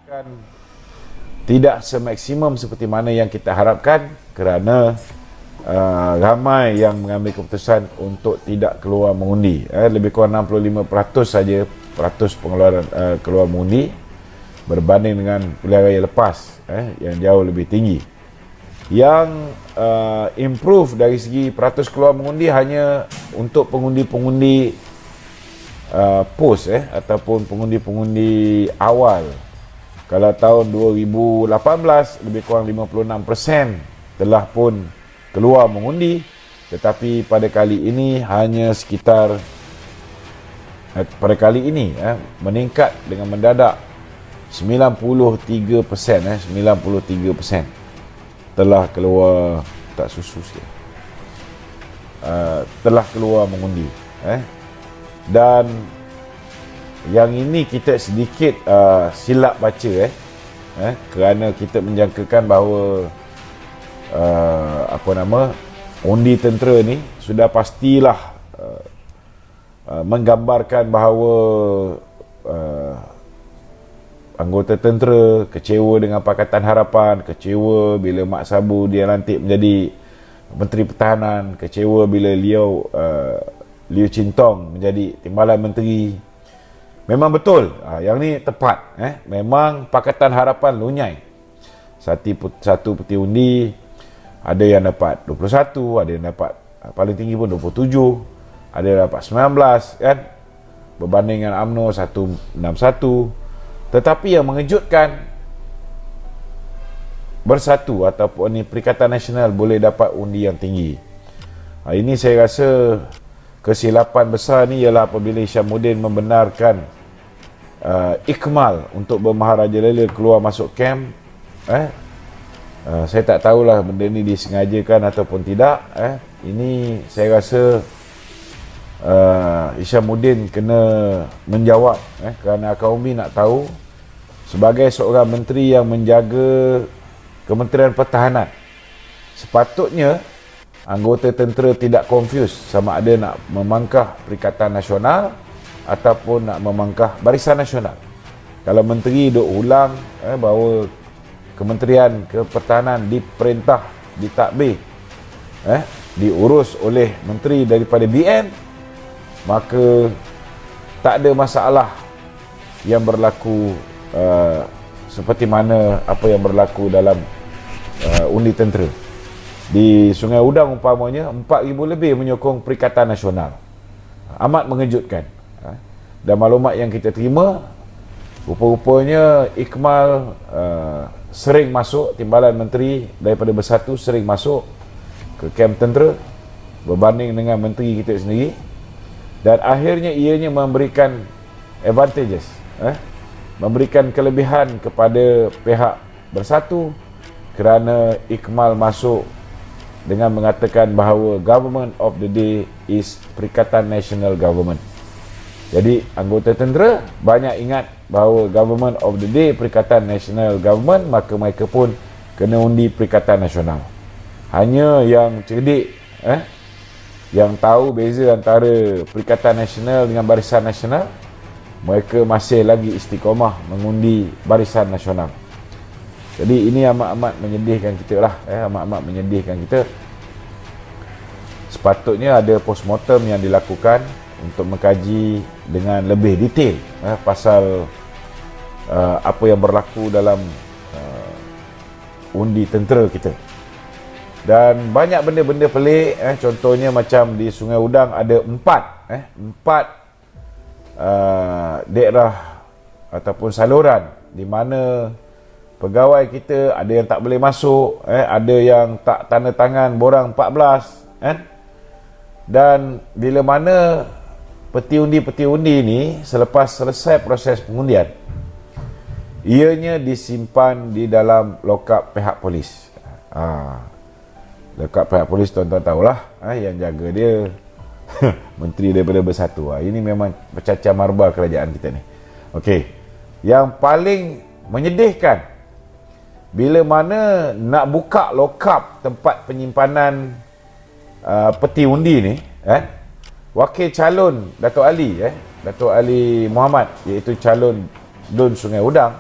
kan tidak semaksimum seperti mana yang kita harapkan kerana ramai yang mengambil keputusan untuk tidak keluar mengundi. Lebih kurang 65% saja pengeluaran keluar mengundi berbanding dengan pilihan raya lepas yang jauh lebih tinggi. Yang improve dari segi peratus keluar mengundi hanya untuk pengundi-pengundi post ataupun pengundi-pengundi awal. Kalau tahun 2018 lebih kurang 56% telah pun keluar mengundi, tetapi pada kali ini hanya sekitar meningkat dengan mendadak 93%, 93% telah keluar, tak susu sikit, telah keluar mengundi. Dan yang ini kita sedikit silap baca kerana kita menjangkakan bahawa undi tentera ni sudah pastilah menggambarkan bahawa anggota tentera kecewa dengan Pakatan Harapan, kecewa bila Mak Sabu dia lantik menjadi Menteri Pertahanan, kecewa bila Liu Chintong menjadi Timbalan Menteri. Memang betul, yang ni tepat. Memang Pakatan Harapan lunyai. Satu peti undi, ada yang dapat 21, ada yang dapat paling tinggi pun 27, ada yang dapat 19, kan? Berbanding dengan UMNO 161. Tetapi yang mengejutkan, Bersatu ataupun ni Perikatan Nasional boleh dapat undi yang tinggi. Ini saya rasa kesilapan besar ni ialah apabila Hishamuddin membenarkan Ikmal untuk bermaharajalela keluar masuk kem. Saya tak tahulah benda ni disengajakan ataupun tidak. Ini saya rasa Hishamuddin kena menjawab, kerana kaum Umi nak tahu, sebagai seorang menteri yang menjaga Kementerian Pertahanan, sepatutnya anggota tentera tidak confuse sama ada nak memangkah Perikatan Nasional ataupun nak memangkah Barisan Nasional. Kalau menteri duk ulang bahawa Kementerian Pertahanan diperintah, ditadbir, diurus oleh menteri daripada BN, maka tak ada masalah yang berlaku seperti mana apa yang berlaku dalam undi tentera. Di Sungai Udang umpamanya 4,000 lebih menyokong Perikatan Nasional. Amat mengejutkan. Dan maklumat yang kita terima, rupa-rupanya Ikmal sering masuk, Timbalan Menteri daripada Bersatu sering masuk ke kem tentera berbanding dengan menteri kita sendiri, dan akhirnya ianya memberikan advantages, memberikan kelebihan kepada pihak Bersatu kerana Ikmal masuk dengan mengatakan bahawa government of the day is Perikatan National Government. Jadi anggota tentera banyak ingat bahawa government of the day Perikatan National Government, maka mereka pun kena undi Perikatan Nasional. Hanya yang cerdik, yang tahu beza antara Perikatan Nasional dengan Barisan Nasional, mereka masih lagi istiqamah mengundi Barisan Nasional. Jadi ini amat-amat menyedihkan kita lah, amat-amat menyedihkan kita. Sepatutnya ada postmortem yang dilakukan untuk mengkaji dengan lebih detail pasal apa yang berlaku dalam undi tentera kita. Dan banyak benda-benda pelik, contohnya macam di Sungai Udang ada empat daerah ataupun saluran di mana pegawai kita ada yang tak boleh masuk, ada yang tak tanda tangan borang 14, dan bila mana peti undi ni selepas selesai proses pengundian, ianya disimpan di dalam lokap pihak polis. Lokap pihak polis tuan-tuan tahulah, yang jaga dia menteri daripada Bersatu. Ini memang bercacah marba kerajaan kita ni. Okey, yang paling menyedihkan, bila mana nak buka lokap tempat penyimpanan peti undi ni, wakil calon Dato' Ali Muhammad, iaitu calon Dun Sungai Udang,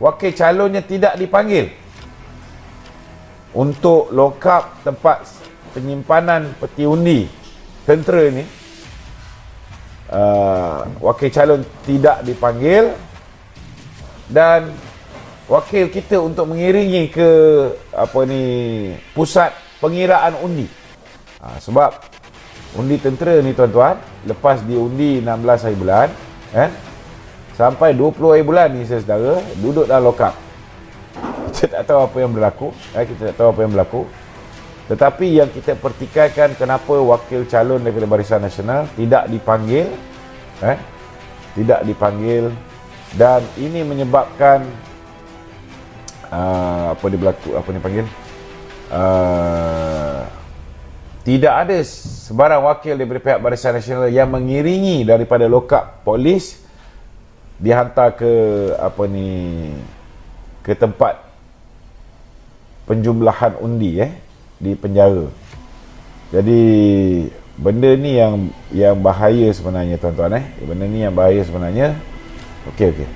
wakil calonnya tidak dipanggil untuk lock up tempat penyimpanan peti undi tentera ni, wakil calon tidak dipanggil, dan wakil kita untuk mengiringi ke pusat pengiraan undi. Sebab undi tentera ni tuan-tuan, lepas diundi 16 hari bulan sampai 20 hari bulan ni saudara duduk dalam lock up. Kita tak tahu apa yang berlaku, tetapi yang kita pertikaikan kenapa wakil calon daripada Barisan Nasional tidak dipanggil, dan ini menyebabkan tidak ada sebarang wakil daripada pihak Barisan Nasional yang mengiringi daripada lokap polis dihantar ke ke tempat penjumlahan undi di penjara. Jadi benda ni yang bahaya sebenarnya tuan-tuan. Benda ni yang bahaya sebenarnya. Okey.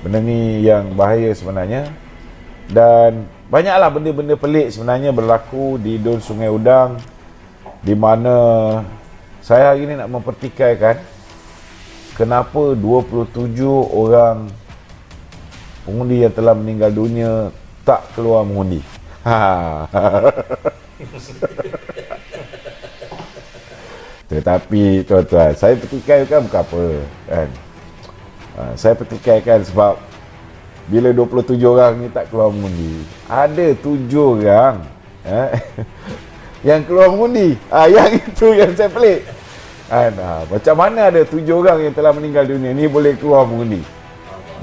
Benda ni yang bahaya sebenarnya. Dan banyaklah benda-benda pelik sebenarnya berlaku di Dun Sungai Udang, di mana saya hari ni nak mempertikaikan kenapa 27 orang pengundi yang telah meninggal dunia tak keluar mengundi. Tetapi tuan-tuan, saya pertikaikan bukan apa kan. Saya pertikaikan sebab bila 27 orang ni tak keluar mengundi, ada 7 orang yang keluar mengundi. Yang itu yang saya pelik. Macam mana ada 7 orang yang telah meninggal dunia ni boleh keluar mengundi?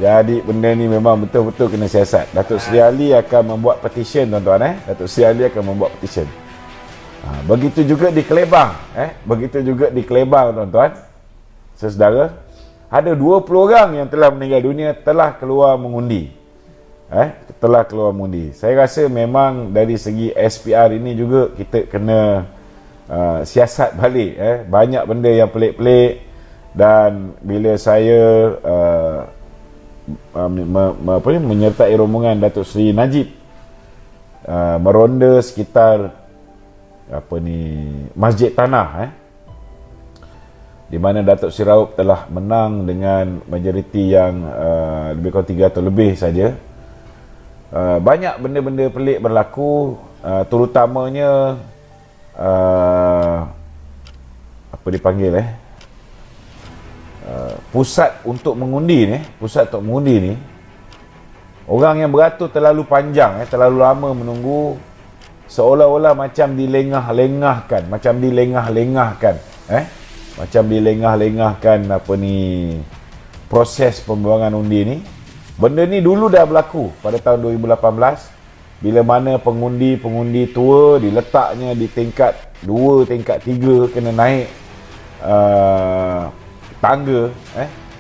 Jadi benda ni memang betul-betul kena siasat. Datuk Seri Ali akan membuat petition tuan-tuan. Datuk Seri Ali akan membuat petition. Begitu juga di Kelebang. Begitu juga di Kelebang tuan-tuan. Saudara, ada 20 orang yang telah meninggal dunia telah keluar mengundi. Telah keluar mengundi. Saya rasa memang dari segi SPR ini juga kita kena siasat balik. Banyak benda yang pelik-pelik, dan bila saya menyertai rombongan Datuk Seri Najib meronda sekitar Masjid Tanah, di mana Datuk Seri Raup telah menang dengan majoriti yang lebih kurang 3 atau lebih saja. Banyak benda-benda pelik berlaku, terutamanya pusat untuk mengundi ni, orang yang beratur terlalu panjang, terlalu lama menunggu, seolah-olah macam dilengah-lengahkan, proses pembuangan undi ni. Benda ni dulu dah berlaku pada tahun 2018, bila mana pengundi tua diletaknya di tingkat 2, tingkat 3, kena naik tangga.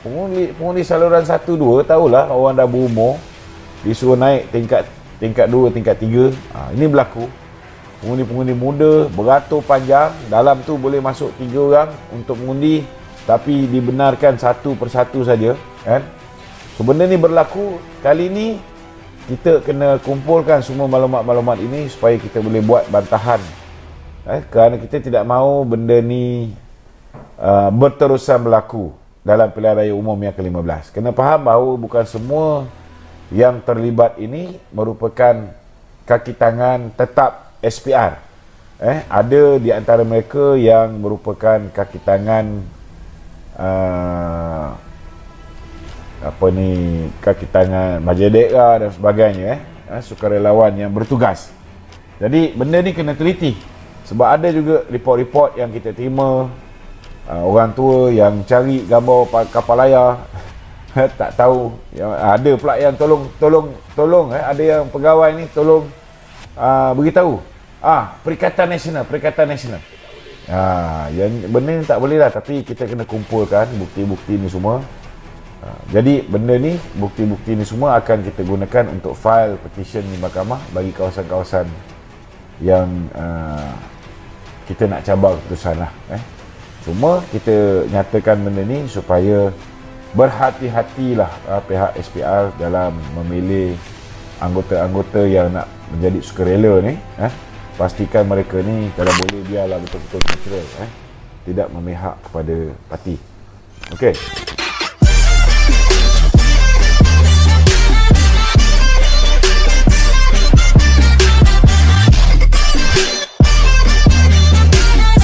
Pengundi saluran 1, 2, tahulah orang dah berumur, disuruh naik tingkat 2, tingkat 3. Ini berlaku. Pengundi-pengundi muda beratur panjang, dalam tu boleh masuk 3 orang untuk mengundi, tapi dibenarkan satu persatu saja, kan? So benda ni berlaku. Kali ni kita kena kumpulkan semua maklumat-maklumat ini supaya kita boleh buat bantahan, kerana kita tidak mahu benda ni berterusan berlaku dalam pilihan raya umum yang ke-15. Kena faham bahawa bukan semua yang terlibat ini merupakan kaki tangan tetap SPR. Ada di antara mereka yang merupakan kaki tangan kaki tangan Majlis Daerah dan sebagainya, sukarelawan yang bertugas. Jadi benda ni kena teliti, sebab ada juga report-report yang kita terima, orang tua yang cari gambar kapal layar tak tahu, ada pula yang tolong ada yang pegawai ni tolong beritahu Perikatan Nasional. Yang benda ni tak boleh lah, tapi kita kena kumpulkan bukti-bukti ni semua. Jadi benda ni, bukti-bukti ni semua akan kita gunakan untuk file petition di mahkamah bagi kawasan-kawasan yang kita nak cabar keputusan lah. Cuma kita nyatakan benda ni supaya berhati-hatilah pihak SPR dalam memilih anggota-anggota yang nak menjadi sukarela ni. Pastikan mereka ni kalau boleh biarlah betul-betul neutral, tidak memihak kepada parti. Okey.